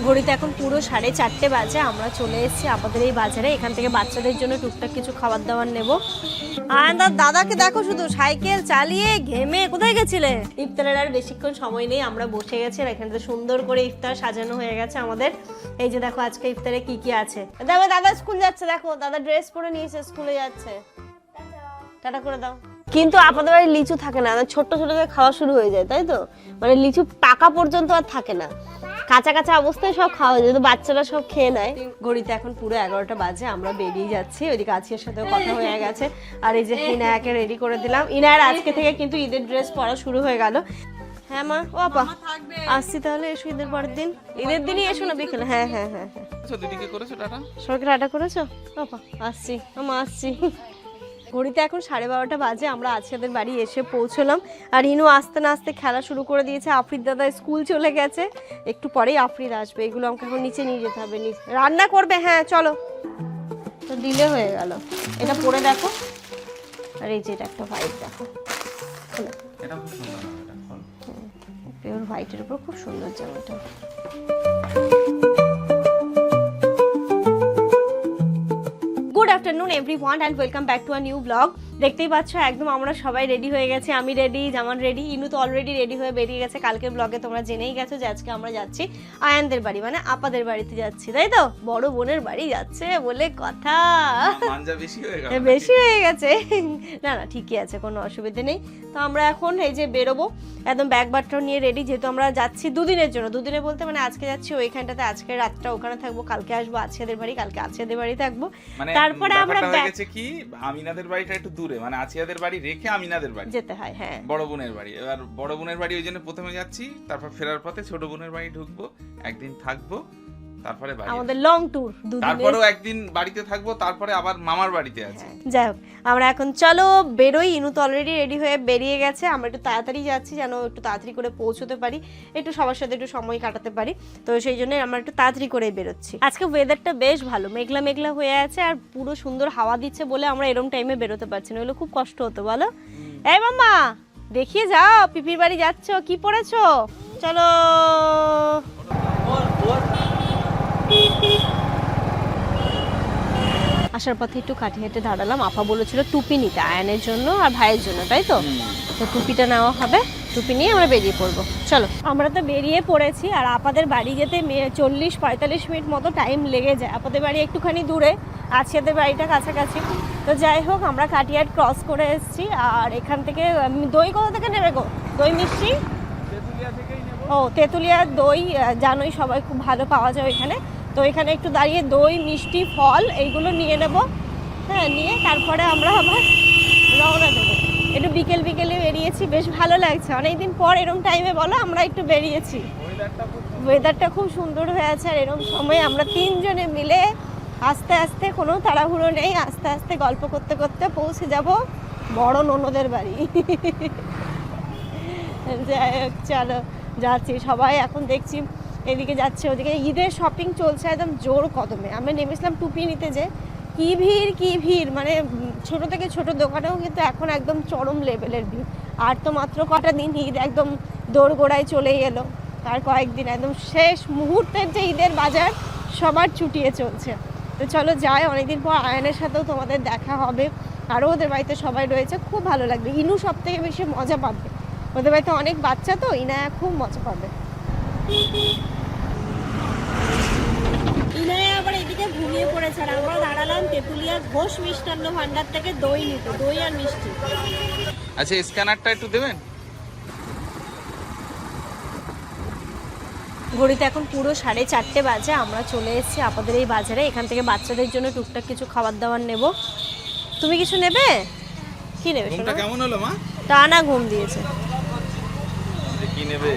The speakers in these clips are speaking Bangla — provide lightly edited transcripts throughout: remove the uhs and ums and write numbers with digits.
ঘড়িতে এখন পুরো 4:30 বাজে। আমরা চলে এসেছি আমাদের এই বাজারে। এখান থেকে বাচ্চাদের জন্য টুকটাক কিছু খাবার দাবার নেব। আয়ানদার দাদাকে দেখো শুধু সাইকেল চালিয়ে ঘেমে কোথায় গেছিলে? ইফতারের আর বেশিক্ষণ সময় নেই, আমরা বসে গেছি। আর এখানে তো সুন্দর করে ইফতার সাজানো হয়ে গেছে আমাদের। এই যে দেখো আজকে ইফতারে কি কি আছে। দেখো দাদা স্কুল যাচ্ছে, দেখো দাদা ড্রেস পরে নিয়েছে, স্কুলে যাচ্ছে। টাটা করে দাও। কিন্তু আপনাদের বাড়ি লিচু থাকে না, ছোট ছোট করে খাওয়া শুরু হয়ে যায়, তাই তো? মানে লিচু পাকা পর্যন্ত আর থাকে না, কাঁচা কাঁচা অবস্থায় সব খাওয়া যায়, তো বাচ্চারা সব খেয়ে নেয়। ঘড়িতে এখন পুরো 11টা বাজে, আমরা বেরিয়ে যাচ্ছি। ওইদিকে আছিয়ার সাথে কথা হয়ে গেছে। আর এই যে ইনায়াকে রেডি করে দিলাম। ইনায়ার আজকে থেকে কিন্তু ঈদের ড্রেস পরা শুরু হয়ে গেল। হ্যাঁ মা, ও আপা আসছি তাহলে, এসো ঈদের পরের দিন। ঈদের দিনই এসো না বিকেলে? হ্যাঁ হ্যাঁ হ্যাঁ হ্যাঁ। দিদিকে করেছো টাটা? সবাইকে টাটা করেছো? আপা আসছি, আমা আসছি। ঘড়িতে এখন 12:30 বাজে, আমরা আছিয়াদের বাড়ি এসে পৌঁছলাম। আর ইনু আস্তে না আস্তে খেলা শুরু করে দিয়েছে। আফরিদ দাদা স্কুল চলে গেছে, একটু পরেই আফরিদ আসবে। এগুলো আমাকে এখন নিচে নিয়ে যেতে হবে, রান্না করবে। হ্যাঁ চলো, তো ডিলে হয়ে গেল। এটা পরে দেখো। আর এই যে এটা একটা হোয়াইট দেখো, এটা খুব সুন্দর, পিওর হোয়াইটের উপর খুব সুন্দর জামাটা। Good afternoon everyone and welcome back to a new blog. দেখতেই পাচ্ছ একদম আমরা সবাই রেডি হয়ে গেছি। আমি রেডি, জামান রেডি, ইনু তো অলরেডি রেডি হয়ে বেরিয়ে গেছে। কালকের ব্লগে তোমরা জেনেই গেছো যে আজকে আমরা যাচ্ছি আয়ানদের বাড়ি, মানে আপাদের বাড়িতে যাচ্ছি, তাই তো? বড় বোনের বাড়ি যাচ্ছে বলে কথা। মানজা বেশি হয়ে গেল, বেশি হয়ে গেছে। না না ঠিকই আছে, কোনো অসুবিধা নেই। তো আমরা এখন এই যে বেরোবো, একদম ব্যাগ বাটটাও নিয়ে রেডি, যেহেতু আমরা যাচ্ছি দুদিনের জন্য। দুদিনে বলতে মানে আজকে যাচ্ছি ওইখানটাতে, আজকে রাতটা ওখানে থাকবো, কালকে আসবো আছিয়াদের বাড়ি, কালকে আছিয়াদের বাড়ি থাকবো। তারপরে আমরা কি আমিনাদের বাড়িটা একটু দূরে, মানে আছিয়াদের বাড়ি রেখে আমিনাদের বাড়ি যেতে হয়। হ্যাঁ, বড় বোনের বাড়ি। এবার বড় বোনের বাড়ি ওই জন্য প্রথমে যাচ্ছি, তারপর ফেরার পথে ছোট বোনের বাড়ি ঢুকবো, একদিন থাকবো, তারপরে বাড়ি। আমাদের লং ট্যুর, তারপরেও একদিন বাড়িতে থাকবো, তারপরে আবার মামার বাড়িতে আছি। যাই হোক, আমরা এখন চলো বেরোই। ইনু তো অলরেডি রেডি হয়ে বেরিয়ে গেছে। আমরা একটু তাড়াতাড়ি যাচ্ছি, যেন একটু তাড়াতাড়ি করে পৌঁছতে পারি, একটু সবার সাথে একটু সময় কাটাতে পারি। তো সেই জন্য আমরা একটু তাড়াতাড়ি করে বেরোচ্ছি। আজকে ওয়েদারটা বেশ ভালো, মেঘলা মেঘলা হয়ে আছে, আর পুরো সুন্দর হাওয়া দিচ্ছে বলে আমরা এরকম টাইমে বেরোতে পারছি না, হলে খুব কষ্ট হতো বলো। এই মাম্মা দেখিয়ে যাও, পিপির বাড়ি যাচ্ছ, কি পড়েছো? চলো। আসার পথে একটু কাঠি হেঁটে দাঁড়ালাম। আপা বলেছিল টুপি নিতে আয়ানের জন্য আর ভাইয়ের জন্য, তাই তো? তো টুপিটা নেওয়া হবে, টুপি নিয়ে আমরা বেরিয়ে পড়বো। চলো, আমরা তো বেরিয়ে পড়েছি। আর আপাদের বাড়ি যেতে 40-45 মিনিট মতো টাইম লেগে যায়। আপাদের বাড়ি একটুখানি দূরে, আছিয়াদের বাড়িটা কাছাকাছি। তো যাই হোক, আমরা কাটিয়াট ক্রস করে এসেছি। আর এখান থেকে দই কোথা থেকে নেবে গো? দই মিষ্টি ও তেঁতুলিয়ার দই জানোই সবাই, খুব ভালো পাওয়া যায় এখানে। তো এখানে একটু দাঁড়িয়ে দই মিষ্টি ফল এইগুলো নিয়ে নেব। হ্যাঁ, নিয়ে তারপরে আমরা আবার রওনা দেবো। একটু বিকেল বিকেলে বেরিয়েছি, বেশ ভালো লাগছে। অনেকদিন পর এরকম টাইমে বলো আমরা একটু বেরিয়েছি। ওয়েদারটা খুব সুন্দর হয়ে আছে। আর এরকম সময় আমরা তিনজনে মিলে আস্তে আস্তে, কোনো তাড়াহুড়ো নেই, আস্তে আস্তে গল্প করতে করতে পৌঁছে যাব বড় ননদের বাড়ি। যাই হোক, চলো যাচ্ছি। সবাই এখন দেখছি এদিকে যাচ্ছে, ওদিকে ঈদের শপিং চলছে একদম জোর কদমে। আমরা নেমেছিলাম টুপি নিতে, যে কি ভিড় কি ভিড়, মানে ছোট থেকে ছোট দোকানেও কিন্তু এখন একদম চরম লেভেলের ভিড়। আর তো মাত্র কটা দিন ঈদ একদম দোরগোড়ায় চলেই এলো। আর কয়েকদিন একদম শেষ মুহূর্তের যে ঈদের বাজার সবার ছুটিয়ে চলছে। তো চলো যাই, অনেকদিন পর আয়নের সাথেও তোমাদের দেখা হবে। আরও ওদের বাড়িতে সবাই রয়েছে, খুব ভালো লাগবে। ইনু সব থেকে বেশি মজা পাবে, ওদের বাড়িতে অনেক বাচ্চা, তো ইনায়া খুব মজা পাবে। ইনায়া আবার এদিকে ঘুমিয়ে পড়েছে। আর আমরা দাঁড়ালাম তেঁতুলিয়া ঘোষ মিষ্টান্ন ভান্ডার থেকে দই নিতে, দই আর মিষ্টি। আচ্ছা, স্ক্যানারটা একটু দেবেন। ঘড়িতে এখন পুরো 4:30 বাজে, আমরা চলে এসেছি আপাদের এই বাজারে। এখান থেকে বাচ্চাদের জন্য টুকটাক কিছু খাবার দাবার নেব। তুমি কিছু নেবে? কি নেবে? ঘুমটা কেমন হলো মা? টানা ঘুম দিয়েছে। কি নেবে?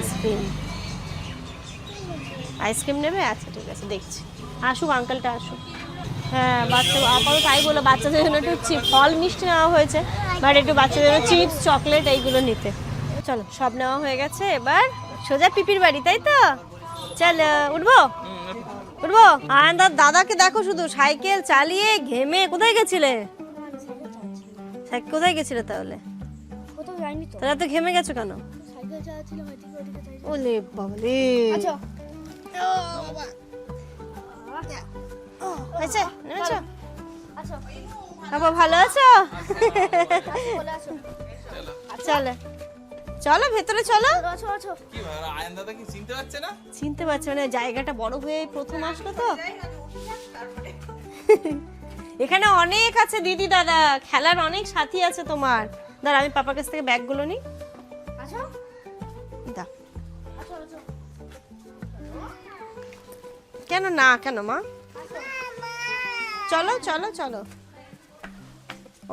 আইসক্রিম নেবে? আচ্ছা ঠিক আছে, দেখছি। আসুক আঙ্কেলটা, আসুক। হ্যাঁ, বাচ্চা আপাতত তাই বলো, বাচ্চাদের জন্য একটু ফল মিষ্টি নেওয়া হয়েছে, বাট একটু বাচ্চাদের জন্য চিপস চকলেট এইগুলো নিতে। চলো, সব নেওয়া হয়ে গেছে, এবার সোজা পিপির বাড়ি, তাই তো? চলো, উঠবো উঠবো। আয়ানদার দাদাকে দেখো শুধু সাইকেল চালিয়ে ঘেমে কোথায় গেছিলে? কোথায় গেছিলে তাহলে? তাহলে তো ঘেমে গেছো কেন? ওলে বাবা রে। হয়েছে নেমেছো? আসো আপা ভালো আছো? বলে আসো চলো চলো ভেতরে চলো। আসো আসো কি ভাই আয়ন দাদা কি চিনতে পারছে না? চিনতে পারছো মানে জায়গাটা বড় হয়ে প্রথম আসলো তো। এখানে অনেক আছে দিদি দাদা, খেলার অনেক সাথী আছে তোমার। দাঁড়া আমি পাপার কাছ থেকে ব্যাগগুলো নিই। আসো দা আসো আসো কেন না কেন মা? চলো চলো চলো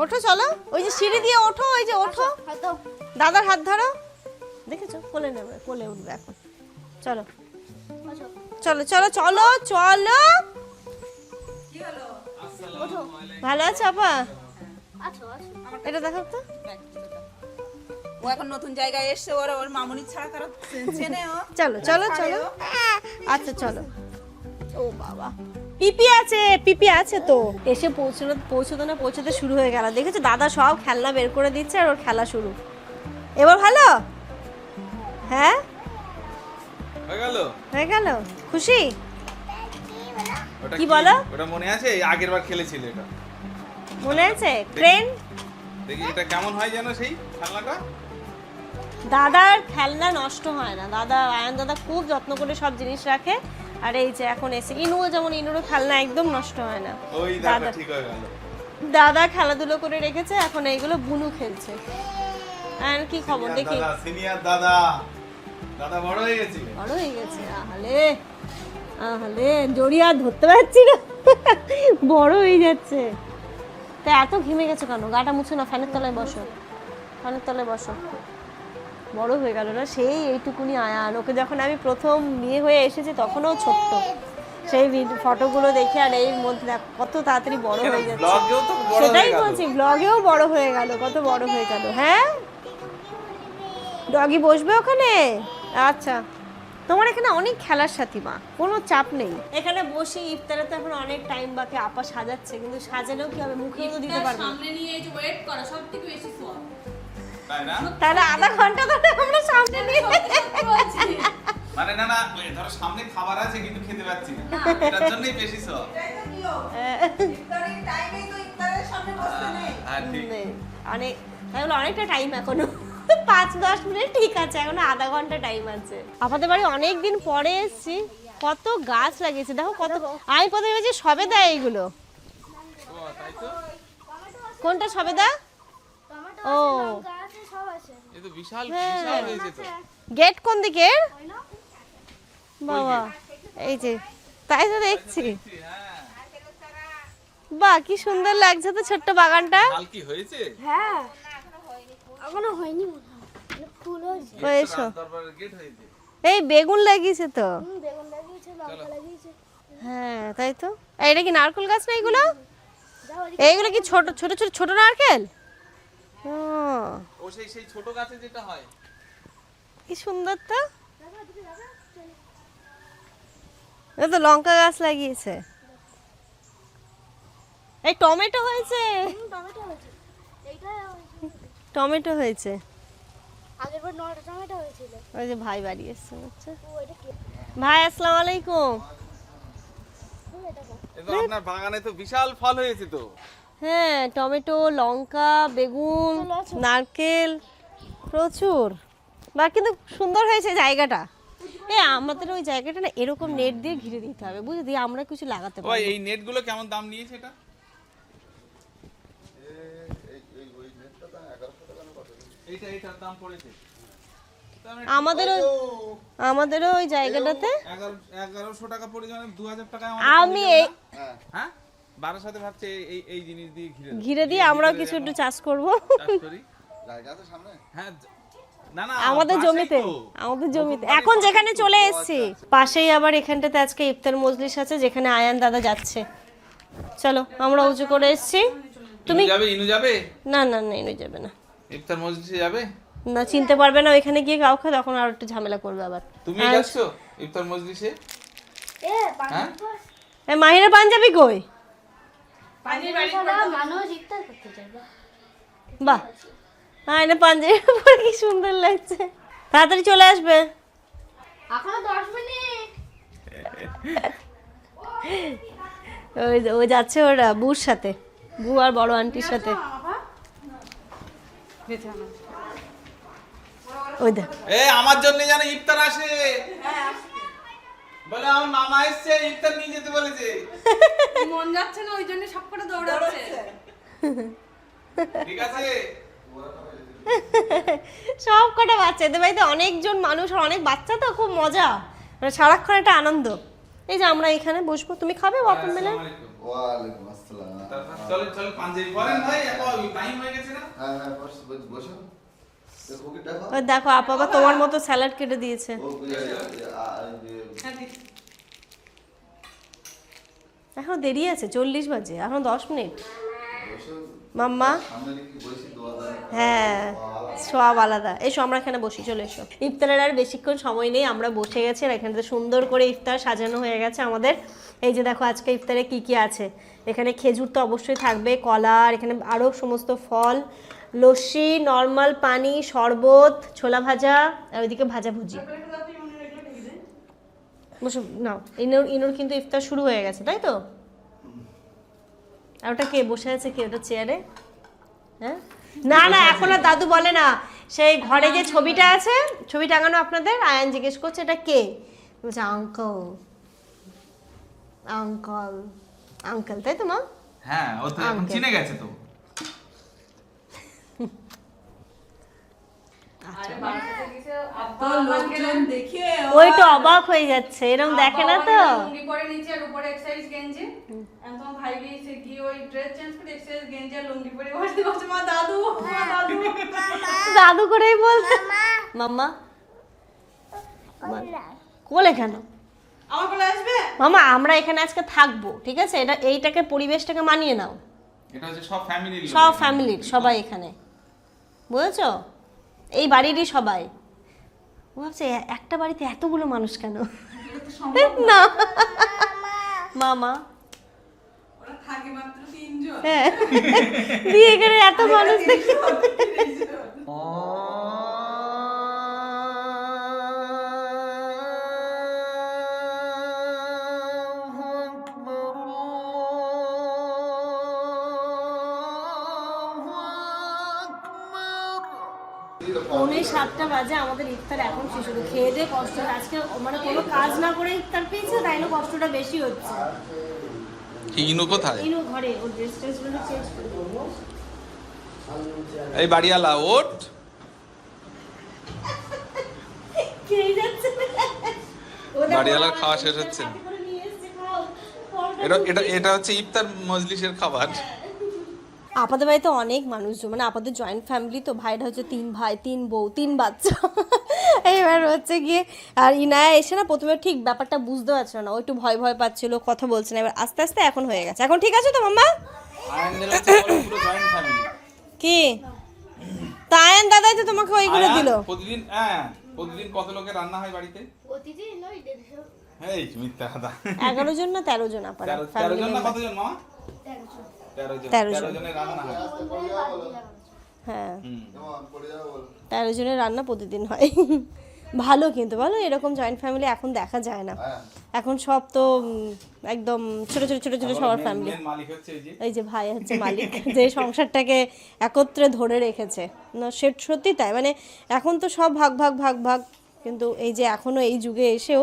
ওঠো চলো, ওই যে সিঁড়ি দিয়ে ওঠো, ওই যে ওঠো, হাত দাও দাদার হাত ধরো। দেখেছো কোলে নেবে, কোলে উঠবে এখন। চলো আসো চলো চলো চলো চলো। ওঠো ভালো আছো আপা? আসো আসো এটা দেখো তো। ও এখন নতুন জায়গায় এসছে, ওর মামুনি ছাড়া কারো চেনে ও। চলো চলো চলো আচ্ছা চলো। ও বাবা পিপি আছে তো। এসে পৌঁছতে শুরু হয়ে গেল। দেখেছো দাদা সব খেলনা বের করে দিচ্ছে আর ওর খেলা শুরু। এবার ভালো? হ্যাঁ হয়ে গেল? হয়ে গেল, খুশি? ওটা কি বলো? ওটা মনে আছে? আগের বার খেলেছিল এটা। মনে আছে ট্রেন? দেখি এটা কেমন হয় যেন সেই খেলনাটা। দাদার খেলনা নষ্ট হয় না, আয়ন দাদা খুব যত্ন করে সব জিনিস রাখে। আর এই যে এখন এসে ইনুরও খেলনা একদম নষ্ট হয় না। ওই দাদা দেখো ঠিক হয়ে গেল। দাদা খেলাধুলো করে রেখেছে, এখন এইগুলো বুনু খেলছে। আর কি খবর দেখি? সিনিয়র দাদা দাদা বড় হয়ে গেছে। বড় হয়ে গেছে। আহলে জড়িয়ে আর ধরতে পারছি না, বড় হয়ে যাচ্ছে। তা এত ঘেমে গেছো কেন? গাটা মুছো না, ফ্যানের তলায় বসো, ফ্যানের তলায় বসো। বড় হয়ে গেল না সেই এইটুকুনি আয়ান। ওকে যখন আমি প্রথম বিয়ে হয়ে এসেছি তখনও ছোট্ট, সেই ফটোগুলো দেখে আর এর মধ্যে দেখো কত তাড়াতাড়ি বড় হয়ে যাচ্ছে। ব্লগেও তো বড় হয়ে সেটাই গেল। বলছি, ব্লগেও বড় হয়ে গেল, কত বড় হয়ে গেল। হ্যাঁ ডগি বসবে ওখানে? আচ্ছা তোমার এখানে অনেক খেলার সাথী মা, কোনো চাপ নেই। এখানে বসে ইফতারে তো এখন অনেক টাইম বাকি। আপা সাজাচ্ছে, কিন্তু সাজালেও কি হবে, মুখেও তো দিতে পারবে না। সামনে নিয়ে এই যে ওয়েট করা সবথেকে বেশি সোয়াব। তাই না? তাহলে আধা ঘন্টা ধরে আমরা সামনে নিয়ে মানে না ওই ধরো সামনে খাবার আছে কিন্তু খেতে পাচ্ছি না, এটার জন্যই বেশি সব। ইফতারের টাইমে তো ইফতারের সামনে বসতে নেই। হ্যাঁ ঠিক। অনেক তাহলে অনেকটা টাইম এখনো 5-10 মিনিট ঠিক আছে, এখনো আধা ঘন্টা টাইম আছে। আপনাদের বাড়ি অনেক দিন পরে এসেছি, কত গাছ লাগিয়েছে দেখো কত। আমি প্রথমে ভেবেছি সবেদা এইগুলো। ও তাই তো। কোনটা সবেদা? টমেটো ও আছে লঙ্কা আছে সব আছে এই তো বিশাল হ্যাঁ। বিশাল হয়েছে তো। গেট কোন দিকে? ওই না বাবা এই যে, তাই তো দেখছি। হ্যাঁ। বাহ কি সুন্দর লাগছে তো ছোট্ট বাগানটা। কাল কি হয়েছে? হ্যাঁ এখনো হয়নি মনে হয় মানে ফুল হয়েছে হয়েছে। দরবারের গেট হয়েছে। এই বেগুন লাগিয়েছে তো। বেগুন লাগিয়েছে লঙ্কা লাগিয়েছে হ্যাঁ তাই তো। এই এটা কি নারকেল গাছ না এগুলো? যাও এইগুলো কি ছোট ছোট ছোট ছোট নারকেল? ও ও সেই ছোট গাছে যেটা হয়। কি সুন্দর তো। এই তো লঙ্কা গাছ লাগিয়েছে। এই টমেটো হয়েছে, টমেটো হয়েছে এইটা টমেটো হয়েছে। আগের বার 9টা টমেটো হয়েছিল ওই যে ভাই বাড়ি এসছে হচ্ছে। ও এটা কি ভাই আসসালামু আলাইকুম। এটা কি এই তো আপনার বাগানে তো বিশাল ফল হয়েছে তো। হ্যাঁ টমেটো লঙ্কা বেগুন নারকেল প্রচুর। বা কিন্তু সুন্দর হয়েছে জায়গাটা। আমাদের ওই জায়গাটা না এরকম নেট দিয়ে ঘিরে দিতে হবে, বুঝলি, দিয়ে আমরা কিছু লাগাতে ওই পারি। এই নেটগুলো কেমন দাম নিয়েছে এটা? এইটার দাম পড়েছে আমাদেরও ওই জায়গাটাতে 1100 টাকা পড়ে যাবে। 2000 টাকায় আমি এই হ্যাঁ 12 সাথে ভাবছে এই জিনিস দিয়ে ঘিরে দিয়ে আমরাও কিছু একটু চাষ করব চাষ করি। হ্যাঁ না আমাদের পাশেই জমিতে, তো। আমাদের জমিতে এখন যেখানে চলে এসেছি পাশেই। আবার এখানটাতে আজকে ইফতার মজলিস আছে যেখানে আয়ান দাদা যাচ্ছে। চলো আমরা উঁচু করে এসেছি। তুমি যাবে? ইনু যাবে? না না না ইনু যাবে না, ইফতার মজলিসে যাবে না চিনতে পারবে না, ওইখানে গিয়ে কাউ খায় তখন আর একটু ঝামেলা করবে আবার। তুমি যাচ্ছো ইফতার মজলিসে? হ্যাঁ এই মাহিরা পাঞ্জাবি কই? মানুষ ইফতার করতে যাবে বাহ না পাঞ্জাবি পরে কি সুন্দর লাগছে। তাড়াতাড়ি চলে আসবে। এখনো 10 মিনিট ও যাচ্ছে ওর বুর সাথে, বু আর বড় আন্টির সাথে। ওই দেখ আমার জন্য যেন ইফতার আসে, বলে আমার মামা এসছে ইফতার নিয়ে যেতে বলেছে। মন যাচ্ছে না ওই জন্য সব করে দৌড়াচ্ছে। ঠিক আছে, সব কটা বাচ্চা, এদের বাড়িতে অনেকজন মানুষ আর অনেক বাচ্চা, তো খুব মজা, মানে সারাক্ষণ একটা আনন্দ। এই যে আমরা এখানে বসবো, তুমি খাবে ওয়াটারমেলন? ওয়ালাইকুম আসসালাম। চলেন চলেন পাঞ্জাবি পরেন ভাই, এখন টাইম হয়ে গেছে না? হ্যাঁ হ্যাঁ বসো। দেখো কি দেখো। ওই দেখো আপা আবার তোমার মতো স্যালাড কেটে দিয়েছে। ও এখন দেরি আছে, 40 বাজে, এখন 10 মিনিট। বসো। মাম্মা আমরা কি বসি দোয়া দেন। হ্যাঁ, সব আলাদা। এসো আমরা এখানে বসি, চলে এসো। ইফতারের আর বেশিক্ষণ সময় নেই, আমরা বসে গেছি আর এখানে সুন্দর করে ইফতার সাজানো হয়ে গেছে আমাদের। এই যে দেখো আজকে ইফতারে কি কি আছে, এখানে খেজুর তো অবশ্যই থাকবে, কলা, আর এখানে আরও সমস্ত ফল, লস্যি, নর্মাল পানি, শরবত, ছোলা ভাজা, আর ওইদিকে ভাজাভুজি। বসো নাও, ইনুর কিন্তু ইফতার শুরু হয়ে গেছে, তাই তো? আর ওটা কে বসে আছে, কে ওটা চেয়ারে? হ্যাঁ, না না এখন আর দাদু বলে না, সেই ঘরে যে ছবিটা আছে, ছবি টাঙানো আপনাদের, আয়ান জিজ্ঞেস করছে এটা কে, বলছে আঙ্কল আঙ্কল আঙ্কল, তাই তো মা? হ্যাঁ, ও তো এখন চিনে গেছে তো। লোকজন দেখে ওই তো অবাক হয়ে যাচ্ছে, এরকম দেখে না তো। লুঙ্গি পরে নিচে আর উপরে এক্সারসাইজ গেঞ্জি। এখন ভাই গিয়েছে গিয়ে ওই ড্রেস চেঞ্জ করে এক্সারসাইজ গেঞ্জি আর লুঙ্গি পরে বসে মা দাদু মা দাদু। দাদু করেই বলছে মাম্মা কোলে কেন? আমার কোলে আসবে? মামা আমরা এখানে আজকে থাকবো, ঠিক আছে? এটা এইটাকে পরিবেশটাকে মানিয়ে নাও, এটা হচ্ছে সব ফ্যামিলির, সব ফ্যামিলির সবাই এখানে, বুঝেছো? এই বাড়িরই সবাই। ও ভাবছে একটা বাড়িতে এতগুলো মানুষ কেন? না মামা ওরা থাকে মাত্র 3 জন। হ্যাঁ, দিয়ে এখানে এত মানুষ দেখি। পৌনে 7টা বাজে, আমাদের ইফতার এখন শেষ হলো। খেয়ে দিয়ে কষ্ট হচ্ছে আজকে, মানে কোনো কাজ না করে ইফতার পেয়েছে, তাই না কষ্টটা বেশি হচ্ছে। ইনু কোথায়? ইনু ঘরে, ওর ড্রেস ট্রেসগুলো চেঞ্জ করে দেবো। এই বাড়িওয়ালা ওঠ, খেয়ে যাচ্ছে। বাড়িওয়ালার খাওয়া শেষ হচ্ছে। এটা হচ্ছে ইফতার মজলিসের খাবার। আপাদের বাড়িতে অনেক মানুষজন, মানে আপাদের জয়েন্ট ফ্যামিলি তো, ভাইরা হচ্ছে 3 ভাই 3 বউ 3 বাচ্চা। এইবার হচ্ছে গিয়ে আর ইনায়া এসে না প্রথমে ঠিক ব্যাপারটা বুঝতে পারছিল না, ও একটু ভয় ভয় পাচ্ছিল, কথা বলছে না। এবার আস্তে আস্তে এখন হয়ে গেছে, এখন ঠিক আছে তো মাম্মা? আয়ানদের হচ্ছে পুরো জয়েন্ট ফ্যামিলি। কি তায়ান দাদাই তো তোমাকে ওইগুলো দিল। প্রতিদিন প্রতিদিন কত লোকের রান্না হয় বাড়িতে? প্রতিদিন ওই 150 এই মিথ্যা কথা। 11 জন না 13 জন আপারা 13 জন না কতজন মামা? 13 জন। 13 জনের রান্না হয়। হ্যাঁ, কেমন পড়ে যাও বল। 13 জনের রান্না প্রতিদিন হয়। ভালো, কিন্তু ভালো, এরকম জয়েন্ট ফ্যামিলি এখন দেখা যায় না। এখন সব তো একদম ছোট ছোট ছোট ছোট সবার ফ্যামিলি। মেন মালিক হচ্ছে এই যে, এই যে ভাই হচ্ছে মালিক, যে সংসারটাকে একত্রে ধরে রেখেছে। না সে সত্যি তাই, মানে এখন তো সব ভাগ ভাগ ভাগ ভাগ, কিন্তু এই যে এখনো এই যুগে এসেও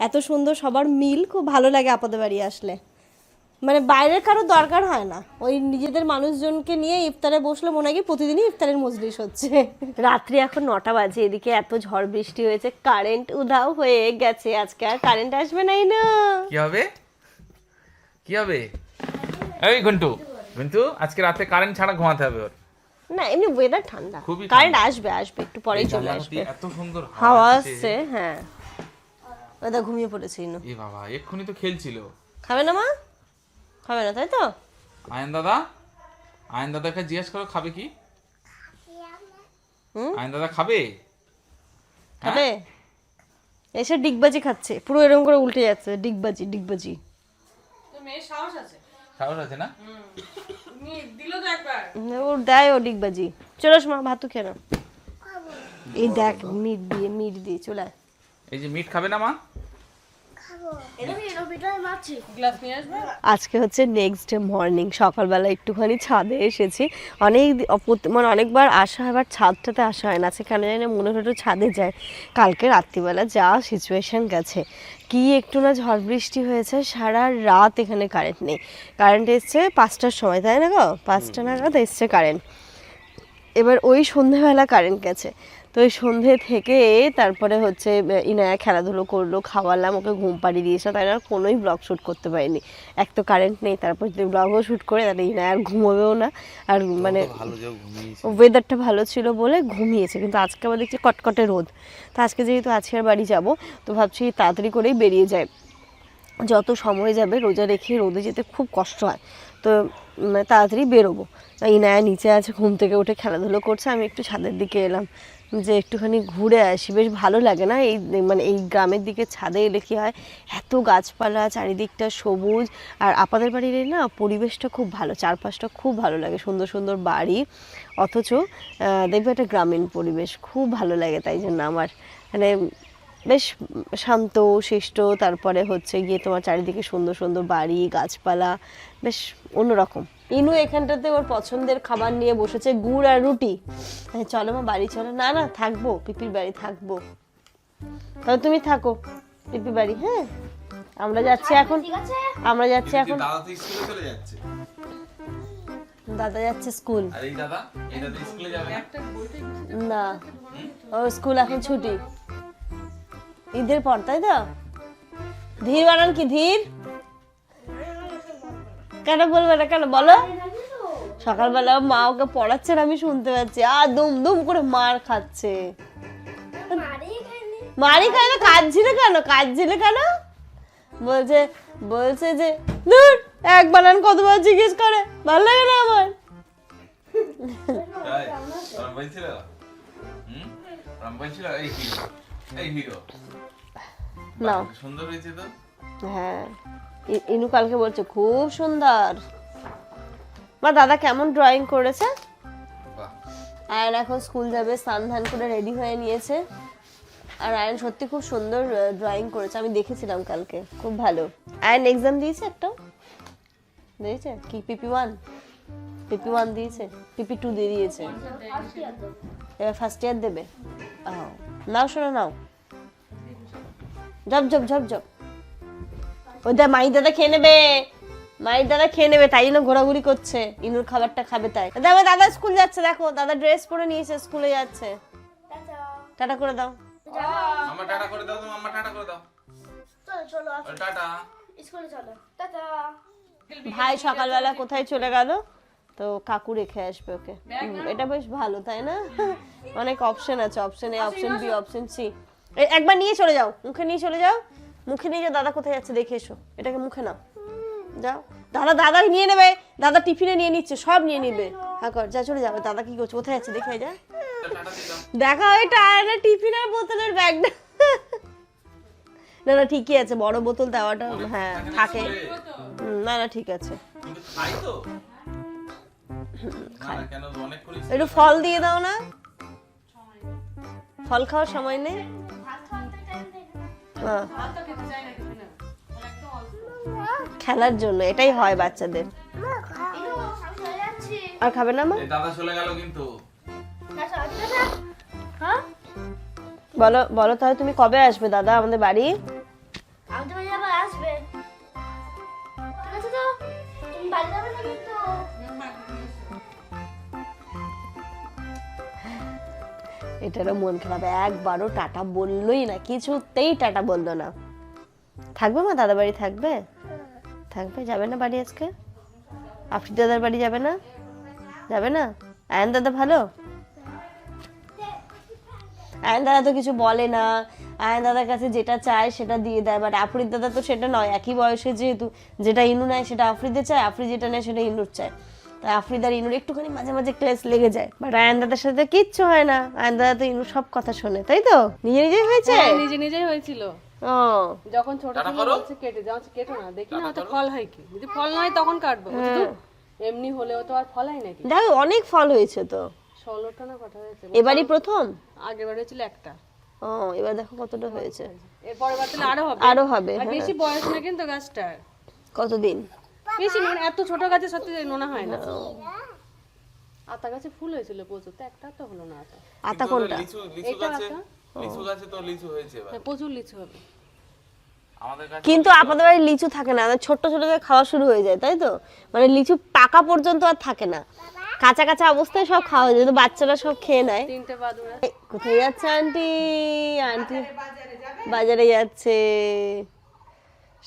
এত সুন্দর সবার মিল, খুব ভালো লাগে আপাদের বাড়ি আসলে। মানে বাইরের কারো দরকার হয় না, ওই নিজেদের মানুষজনকে নিয়ে ইফতারে বসলে মনে হয় কি প্রতিদিনই ইফতারের মজলিস হচ্ছে। রাত্রি এখন 9টা বাজে, এদিকে এত ঝড় বৃষ্টি হয়েছে, কারেন্ট উধাও হয়ে গেছে। আজকে আর কারেন্ট আসবে নাই না। কি হবে কি হবে? এই ঘন্টু ঘন্টু আজকে রাতে কারেন্ট ছাড়া ঘুমাতে হবে ওর। না এমনি ওয়েদার ঠান্ডা, খুবই কারেন্ট ঠান্ডা। আসবে আসবে একটু পরেই চলে আসবে। এত সুন্দর হাওয়া আসছে, হ্যাঁ। ওটা ঘুমিয়ে পড়েছে ইনু। এ বাবা এক্ষুনি তো খেলছিল। খাবে না মা? খাবে না তাই তো? আয়ন দাদাকে জিজ্ঞেস করো খাবে কি? আয়ন দাদা খাবে? খাবে? এসে ডিগবাজি খাচ্ছে, পুরো এরকম করে উল্টে যাচ্ছে, ডিগবাজি ডিগবাজি। তো মেয়ের সাহস আছে। সাহস আছে না? দিল তো একবার। ওর দেয় ও ডিগবাজি। চলো মা ভাত খেয়ে নাও। এই দেখ মিট দিয়ে চলে আয়। এই যে মিট খাবে না মা? খাবো গ্লাস নিয়ে আসবে? আজকে হচ্ছে নেক্সট ডে মর্নিং, সকালবেলা একটুখানি ছাদে এসেছি। মানে অনেকবার আসা হয়, আবার ছাদটাতে আসা হয় না। আজকে কেন জানি না মনে হলো একটু ছাদে যায়। কালকে রাত্রিবেলা যা সিচুয়েশন গেছে, কি একটু না ঝড় বৃষ্টি হয়েছে, সারা রাত এখানে কারেন্ট নেই। কারেন্ট এসছে 5টার সময়, তাই না গো? 5টা নাগাদ এসছে কারেন্ট। এবার ওই সন্ধেবেলা কারেন্ট গেছে, তো ওই সন্ধে থেকে তারপরে হচ্ছে ইনায়া খেলাধুলো করলো, খাওয়ালাম, ওকে ঘুম পাড়িয়ে দিয়েছে, তাই না কোনোই ব্লগ শ্যুট করতে পারিনি। এক তো কারেন্ট নেই, তারপর যদি ব্লগও শ্যুট করে তাহলে ইনায়া আর ঘুমোবেও না। আর মানে ওয়েদারটা ভালো ছিল বলে ঘুমিয়েছে, কিন্তু আজকে আবার দেখছি কটকটে রোদ। তো আজকে যেহেতু আজকের বাড়ি যাব, তো ভাবছি তাড়াতাড়ি করেই বেরিয়ে যায়। যত সময় যাবে রোজা রেখে রোদে যেতে খুব কষ্ট হয়, তো তাড়াতাড়ি বেরোবো। ইনায়া নিচে আছে, ঘুম থেকে উঠে খেলাধুলো করছে, আমি একটু ছাদের দিকে এলাম যে একটুখানি ঘুরে আসি। বেশ ভালো লাগে না এই মানে এই গ্রামের দিকে ছাদে এলে কি হয়, এত গাছপালা, চারিদিকটা সবুজ। আর আপাদের বাড়ির না পরিবেশটা খুব ভালো, চারপাশটা খুব ভালো লাগে, সুন্দর সুন্দর বাড়ি, অথচ দেখবে একটা গ্রামীণ পরিবেশ খুব ভালো লাগে। তাই জন্য আমার মানে বেশ শান্ত শিষ্ট, তারপরে হচ্ছে গিয়ে তোমার চারিদিকে সুন্দর সুন্দর বাড়ি, গাছপালা, বেশ অন্যরকম। ইনু এখানটাতে ওর পছন্দের খাবার নিয়ে বসেছে, গুড় আর রুটি। চলো মা বাড়ি চলো। না না থাকবো, পিপির বাড়ি থাকবো। তাহলে তুমি থাকো পিপির বাড়ি। হ্যাঁ আমরা যাচ্ছি এখন, আমরা যাচ্ছি এখন। দাদা তো স্কুলে চলে যাচ্ছে। দাদা যাচ্ছে স্কুল। আর এই দাদা স্কুলে যাবে না, না? ওর স্কুল এখন ছুটি, ঈদের পর, তাই তো? ধীর বানান কি ধীর? কেন বলবে না, কেন বলো? সকালবেলা মা ওকে পড়াচ্ছেন, আমি শুনতে পাচ্ছি, আর দুম দুম করে মার খাচ্ছে। মারি খায় না, কাঁদছিলে কেন? কাঁদছিলে কেন? বলছে যে ধুর, এক বানান কতবার জিজ্ঞেস করে, ভালো লাগে না আমার। না সুন্দর হয়েছে তো। হ্যাঁ, ইনু কালকে বলছে খুব সুন্দর। মা দাদা কেমন ড্রয়িং করেছে? আয়ন এখন স্কুল যাবে, স্নান ধান করে রেডি হয়ে নিয়েছে। আর আয়ন সত্যি খুব সুন্দর ড্রয়িং করেছে, আমি দেখেছিলাম কালকে, খুব ভালো। আয়ন এক্সাম দিয়েছে একটা, দিয়েছে কি PP1? PP1 দিয়েছে, PP2 দিয়ে দিয়েছে, এবার ফার্স্ট ইয়ার দেবে। নাও শোনো, নাও জব জব জব জব। ওইটা মাই দাদা খেয়ে নেবে, মায়ের দাদা খেয়ে নেবে, তাই জন্য ঘোরাঘুরি করছে, ইনুর খাবারটা খাবে তাই। দেখো দাদা স্কুল যাচ্ছে, দেখো দাদা ড্রেস পরে নিয়েছে, স্কুলে যাচ্ছে। টাটা করে দাও। মামা টাটা করে দাও, তো মামা টাটা করে দাও। চলো টাটা। স্কুলে চলো, টাটা। ভাই সকালবেলা কোথায় চলে গেল, তো কাকু রেখে আসবে ওকে। এটা বেশ ভালো, তাই না? অনেক অপশন আছে, option A, option B, option C. একবার নিয়ে চলে যাও, মুখে নিয়ে চলে যাও, মুখে নিয়ে যাও। দাদা কোথায় যাচ্ছে দেখে এসো, এটাকে মুখে নাও, যাও। দাদা নিয়ে নেবে, দাদা টিফিনে নিয়ে নিচ্ছে, সব নিয়ে নিবে। হ্যাঁ কর, যা চলে যাবে। দাদা কি করছে, কোথায় যাচ্ছে দেখে যা। দেখা ওইটা না টিফিনের বোতলের ব্যাগটা। না না ঠিকই আছে, বড় বোতল দেওয়াটা হ্যাঁ থাকে। না না ঠিক আছে, একটু ফল দিয়ে দাও না, ফল খাওয়ার সময় নেই। খেলার জন্য এটাই হয় বাচ্চাদের। আর খাবে না মা? দাদা চলে গেল কিন্তু। বলো বলো তাহলে তুমি কবে আসবে দাদা আমাদের বাড়ি? আমাদের বাড়ি আবার আসবে, ঠিক আছে তো? তুমি বাড়ি যাবে না কিন্তু। এটারও মন খারাপ, একবারও টাটা বললোই না, কিছুতেই টাটা বললো না। থাকবে মা দাদা বাড়ি থাকবে? থাকবে, যাবে না বাড়ি আজকে? আফরিদ দাদার বাড়ি যাবে না? যাবে না? আয়ন দাদা ভালো? আয়ন দাদা তো কিছু বলে না, আয়ন দাদার কাছে যেটা চায় সেটা দিয়ে দেয়, বাট আফরিদ দাদা তো সেটা নয়, একই বয়সে যেহেতু, যেটা ইনু নেয় সেটা আফরিদে চায়, আফরিদ যেটা নেয় সেটা ইনুর চায়। তাই আফরিদ আর ইনুর একটুখানি মাঝে মাঝে ক্লেশ লেগে যায়, বাট আয়ন দাদার সাথে কিচ্ছু হয় না। আয়ন দাদা তো ইনুর সব কথা শোনে, তাই তো? নিজে নিজেই হয়েছে, নিজে নিজেই হয়েছিল। ও যখন ছোট ছিল বলছে কেটে যাও, কেটো না, দেখি না তো ফল হয় কি, যদি ফল নয় তখন কাটবো। এমনি হলেও তো আর ফল হয় নাকি? দেখো অনেক ফল হয়েছে তো, 16টা না কটা হয়েছে। এবারই প্রথম? আগের বার হয়েছিল একটা। ও এবার দেখো কতটা হয়েছে। এরপরে বাতলে আরো হবে। আরো হবে, আর হ্যাঁ। বেশি বয়স না কিন্তু গাছটার। কতদিন? বেশি নোনা, এত ছোট গাছে সত্যি নোনা হয় না। আতা গাছে ফুল হয়েছিল প্রচুর, তো একটা তো হলো না আতা। আতা কোনটা? লিচু এটা গাছে আতা। লিচু গাছে তো লিচু হয়েছে এবার। হ্যাঁ, প্রচুর লিচু হবে। আমাদের কাছে কিন্তু আপনাদের বাড়ি লিচু থাকে না, ছোট্ট ছোট থেকে খাওয়া শুরু হয়ে যায়, তাই তো? মানে লিচু পাকা পর্যন্ত আর থাকে না, কাঁচা কাঁচা অবস্থায় সব খাওয়া যায়, তো বাচ্চারা সব খেয়ে নেয়। তিনটে বাদুড়া। এই, কোথায় যাচ্ছে আন্টি? আন্টি বাজারে যাচ্ছে।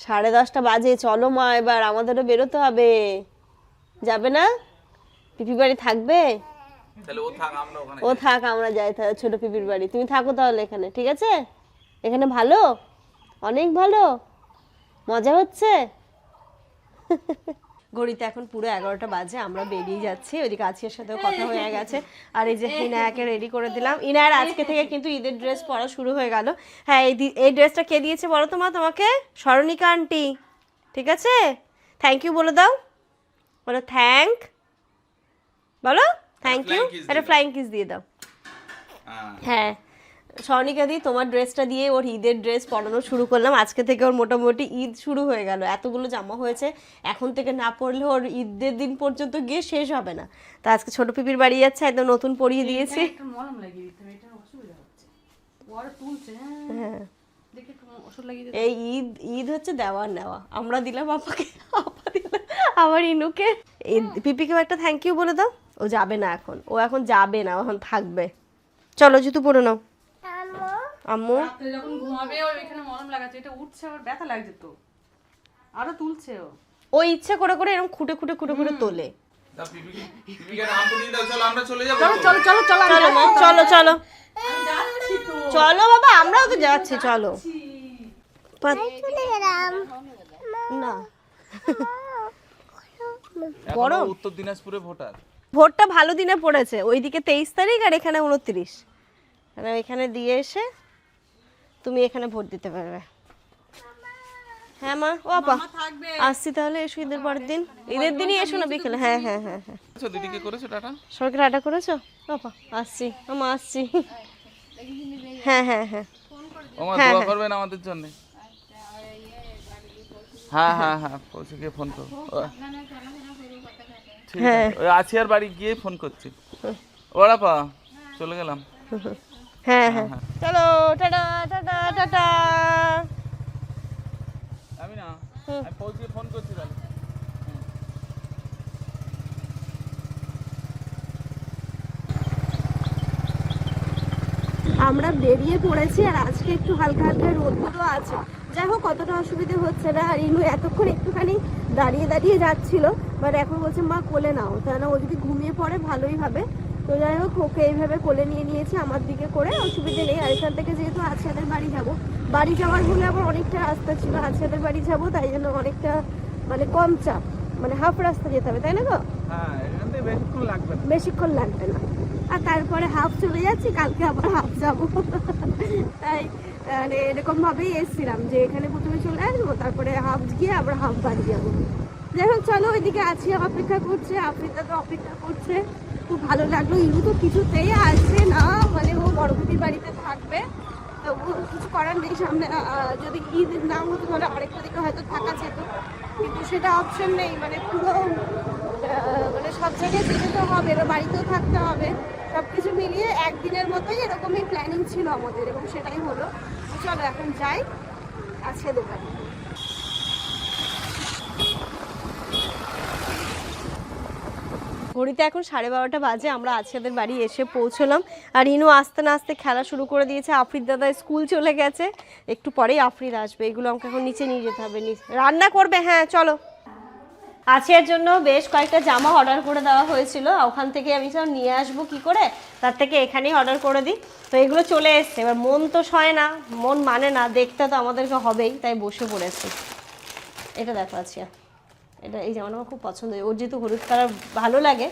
10:30 বাজে, চলো মা এবার আমাদেরও বেরোতে হবে। যাবে না? পিপি বাড়ি থাকবে? তাহলে ও থাক, আমরা ওখানে ও থাক, আমরা যাই তাহলে ছোট পিপির বাড়ি। তুমি থাকো তাহলে এখানে, ঠিক আছে? এখানে ভালো, অনেক ভালো, মজা হচ্ছে। ঘড়িতে এখন পুরো 11টা বাজে, আমরা বেরিয়ে যাচ্ছি। ওইদিকে আছিয়ার সাথেও কথা হয়ে গেছে। আর এই যে ইনায়াকে রেডি করে দিলাম। ইনায়ার আজকে থেকে কিন্তু ঈদের ড্রেস পরা শুরু হয়ে গেল। হ্যাঁ, এই ড্রেসটা কে দিয়েছে বলো তো মা তোমাকে? স্মরণিকা আন্টি, ঠিক আছে? থ্যাংক ইউ বলে দাও, বলো থ্যাংক, বলো থ্যাংক ইউ, flying kiss একটা দিয়ে ফ্লাইং কিস দিয়ে দাও। হ্যাঁ, স্বর্ণিকা দি তোমার ড্রেসটা দিয়ে ওর ঈদের ড্রেস পরানো শুরু করলাম। আজকে থেকে ওর মোটামুটি ঈদ শুরু হয়ে গেল। এতগুলো জামা হয়েছে, এখন থেকে না পরলে ওর ঈদের দিন পর্যন্ত গিয়ে শেষ হবে না। তা আজকে ছোট পিপির বাড়ি যাচ্ছে, একদম নতুন পরিয়ে দিয়েছি। একটু মলম লাগিয়ে দিতে হবে, এটা অসুবিধা হচ্ছে। ও আরো তুলছে, হ্যাঁ, দেখি একটু ওষুধ লাগিয়ে দিতে। এই ঈদ হচ্ছে দেওয়ার নেওয়া। আমরা দিলাম আপাকে, আপা দিল আমার ইনুকে। পিপিকেও একটা থ্যাংক ইউ বলে দাও। ও যাবে না এখন, ও এখন যাবে না, ও এখন থাকবে। চলো জুতো পরে নাও। আম্মু রাত্রে যখন ঘুমাবে ও এখানে মলম লাগাচ্ছে, এটা উঠছে, ওর ব্যথা লাগছে তো, আরো তুলছে ও। ও ইচ্ছে করে করে এরকম খুঁটে খুঁটে খুঁটে খুঁটে তোলে। দাও পিপিকে নাম বলিয়ে দাও, চলো আমরা চলে যাবো। চলো চলো চলো চলো চলো মা, চলো চলো আমি যাচ্ছি তো। চলো বাবা, আমরাও তো যাচ্ছি, চলো। না গরম। উত্তর দিনাজপুরে ভোটার। ভোটটা ভালো দিনে পড়েছে, ওইদিকে 23 তারিখ আর এখানে 29। মানে এখানে দিয়ে এসে তুমি এখানে ভোট দিতে পারবে। হ্যাঁ মা, ও আপা মা থাকবে। আসছি তাহলে, এসো ঈদের পরের দিন। ঈদের দিনই এসো না বিকেলে? হ্যাঁ হ্যাঁ হ্যাঁ হ্যাঁ। আচ্ছা, দিদিকে করেছো টাটা? সরকার আটা করেছো? আপা আসছি, আমা আসছি। হ্যাঁ হ্যাঁ হ্যাঁ ওমা হ্যাঁ, দোয়া হ্যাঁ। করবেন আমাদের জন্য। হ্যাঁ হ্যাঁ হ্যাঁ, পৌঁছে গিয়ে ফোন করো। ঠিক হ্যাঁ। আছে, ওই আছিয়ার বাড়ি গিয়ে ফোন করছি। ওরা পা চলে গেলাম। হ্যাঁ হ্যাঁ, চলো টাটা টাটা টাটা। আমি না, আমি পৌঁছে ফোন করছি তাহলে। আমরা বেরিয়ে পড়েছি, আর আজকে একটু হালকা হালকা রোদও আছে। যাই হোক, কতটা অসুবিধে হচ্ছে না। আর ইনু এতক্ষণ একটুখানি দাঁড়িয়ে দাঁড়িয়ে যাচ্ছিল, বাট এখন বলছে মা কোলে নাও, তাহলে ও যদি ঘুমিয়ে পড়ে ভালোই হবে। তো যাই হোক, ওকে এইভাবে কোলে নিয়ে নিয়েছি আমার দিকে করে, অসুবিধে নেই। আর এখান থেকে যেহেতু আছিয়াদের বাড়ি যাব, বাড়ি যাওয়ার হলে আবার অনেকটা রাস্তা ছিল, আছিয়াদের বাড়ি যাব, তাই জন্য অনেকটা মানে কম চাপ, মানে হাফ রাস্তা যেতে হবে, তাই না গো? হ্যাঁ, এখান থেকে বেশিক্ষণ লাগবে না। বেশিক্ষণ লাগবে না। আর তারপরে হাফ চলে যাচ্ছি, কালকে আবার হাফ যাবো। তাই মানে এরকম ভাবেই এসেছিলাম যে এখানে প্রথমে চলে আসবো, তারপরে হাফ গিয়ে আবার হাফ বাড়ি যাবো। যাই হোক চলো, ওইদিকে আছি, অপেক্ষা করছে, আফ্রিকা তো অপেক্ষা করছে। খুব ভালো লাগলো। ইনু তো কিছুতেই আসছে না, মানে ও বড়দিদির বাড়িতে থাকবে, তো ও কিছু করার নেই। সামনে যদি ঈদ না হতো তাহলে আরেকটা দিকে হয়তো থাকা যেত, কিন্তু সেটা অপশন নেই। মানে পুরো মানে সব জায়গায় যেতে তো হবে, এবার বাড়িতেও থাকতে হবে, সব কিছু মিলিয়ে একদিনের মতোই এরকমই প্ল্যানিং ছিল আমাদের, এবং সেটাই হলো। তো চলো এখন যাই আজকে দোকানে। ঘড়িতে এখন 12:30 বাজে, আমরা আছিয়াদের বাড়ি এসে পৌঁছলাম। আর ইনু আস্তে না আস্তে খেলা শুরু করে দিয়েছে। আফরিদ দাদা স্কুল চলে গেছে, একটু পরেই আফরিদ আসবে। এগুলো আমাকে এখন নিচে নিয়ে যেতে হবে, রান্না করবে। হ্যাঁ চলো। আছিয়ার জন্য বেশ কয়েকটা জামা অর্ডার করে দেওয়া হয়েছিল, ওখান থেকে আমি সব নিয়ে আসবো কি করে, তার থেকে এখানেই অর্ডার করে দিই। তো এগুলো চলে এসছে, এবার মন তো সয় না, মন মানে না, দেখতে তো আমাদেরকে হবেই, তাই বসে পড়েছি। এটা দেখো আছিয়া, এটা এই জামাটা আমার খুব পছন্দ। ওর যেহেতু হলুদ কালার ভালো লাগে,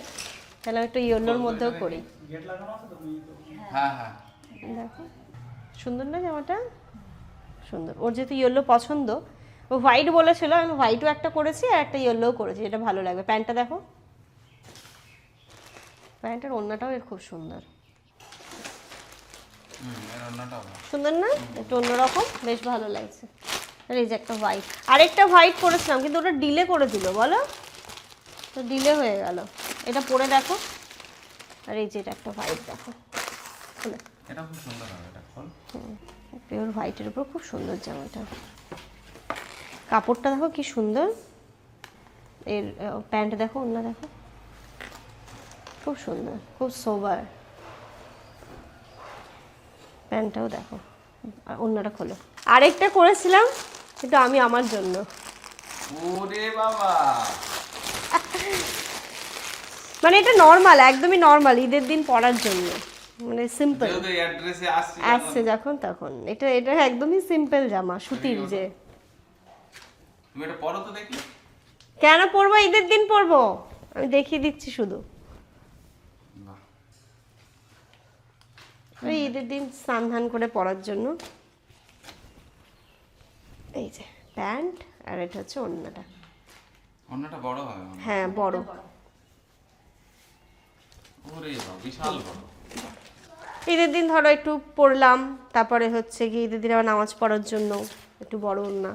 তাহলে আমি একটু ইয়েলোর মধ্যেও করি। হ্যাঁ হ্যাঁ, দেখো সুন্দর না জামাটা? সুন্দর। ওর যেহেতু ইয়েলো পছন্দ, ও হোয়াইট বলেছিল, আমি হোয়াইটও একটা করেছি আর একটা ইয়েলোও করেছি, এটা ভালো লাগবে। প্যান্টটা দেখো, প্যান্টের ওড়নাটাও এর খুব সুন্দর। এর অন্যটাও ভালো। সুন্দর না? একটু অন্যরকম, বেশ ভালো লাগছে। আর এই যে একটা হোয়াইট, আরেকটা হোয়াইট করেছিলাম কিন্তু ওটা ডিলে করে দিল বলো, তো ডিলে হয়ে গেল। এটা পরে দেখো, আর এই যে এটা একটা হোয়াইট দেখো, এটা খুব সুন্দর হবে, এটা খোল। পিওর হোয়াইটের উপর খুব সুন্দর জামাটা, কাপড়টা দেখো কি সুন্দর, এর প্যান্ট দেখো, ওড়না দেখো, খুব সুন্দর, খুব সোবার। প্যান্টটাও দেখো, আর ওড়নাটা খোলো। আরেকটা করেছিলাম কিন্তু আমি আমার জন্য, ওরে বাবা, মানে এটা নর্মাল, একদমই নর্মাল, ঈদের দিন পরার জন্য, মানে সিম্পল যেহেতু অ্যাড্রেসে আসছে আসছে যখন তখন। এটা এটা একদমই সিম্পল জামা, সুতির যে। তুমি এটা পরো তো দেখি। কেন পরবো, ঈদের দিন পরবো, আমি দেখিয়ে দিচ্ছি শুধু। বাহ, ওই ঈদের দিন স্নান ধান করে পরার জন্য। এই যে প্যান্ট, আর এটা হচ্ছে ওড়নাটা। অন্যটা বড় হবে মনে হয়। হ্যাঁ বড়। ওরে বাবা, বিশাল বড়। ঈদের দিন ধরো একটু পরলাম, তারপরে হচ্ছে কি ঈদের দিন আবার নামাজ পড়ার জন্য একটু বড় ওড়না।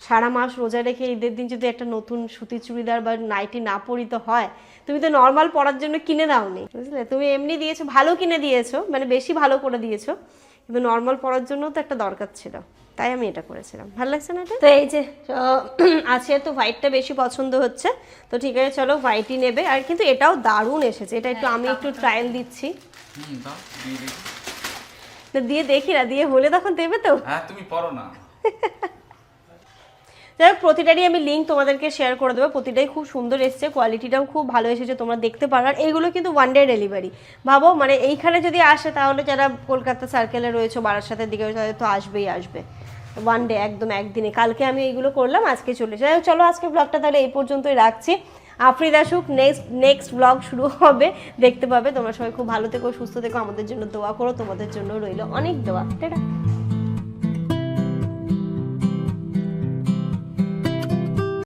সারা মাস রোজা রেখে ঈদের দিন যদি একটা নতুন সুতি চুড়িদার বা নাইটি না পরিতে হয়, তুমি তো নর্মাল পরার জন্য কিনে দাওনি, বুঝলে? তুমি এমনি দিয়েছো, ভালো কিনে দিয়েছো, মানে বেশি ভালো করে দিয়েছো, কিন্তু নর্মাল পরার জন্য তো একটা দরকার ছিল, তাই আমি এটা করেছিলাম। ভালো লাগছে না এটা? তো এই যে আছে, তো হোয়াইটটা বেশি পছন্দ হচ্ছে, তো ঠিক আছে চলো হোয়াইটই নেবে। আর কিন্তু এটাও দারুণ এসেছে, এটা একটু আমি একটু ট্রায়াল দিচ্ছি, দাও দিয়ে দেখি। তো দিয়ে দেখি না, দিয়ে হলে তখন দেবে তো। হ্যাঁ তুমি পরো না। যাই হোক, প্রতিটারই আমি লিঙ্ক তোমাদেরকে শেয়ার করে দেবো, প্রতিটাই খুব সুন্দর এসেছে, কোয়ালিটিটাও খুব ভালো এসেছে, তোমরা দেখতে পারো। আর এইগুলো কিন্তু 1 ডে ডেলিভারি, ভাবো মানে এইখানে যদি আসে তাহলে যারা কলকাতা সার্কেলে রয়েছে, বারাসাতের দিকে রয়েছে, তাদের তো আসবেই আসবে 1 ডে, একদম একদিনে। কালকে আমি এইগুলো করলাম, আজকে চলে যাই হোক। চলো আজকে ব্লগটা তাহলে এই পর্যন্তই রাখছি। আফরিদ আসুক, নেক্সট ব্লগ শুরু হবে, দেখতে পাবে। তোমরা সবাই খুব ভালো থেকো, সুস্থ থেকো, আমাদের জন্য দোয়া করো, তোমাদের জন্য রইলো অনেক দোয়া। টাটা।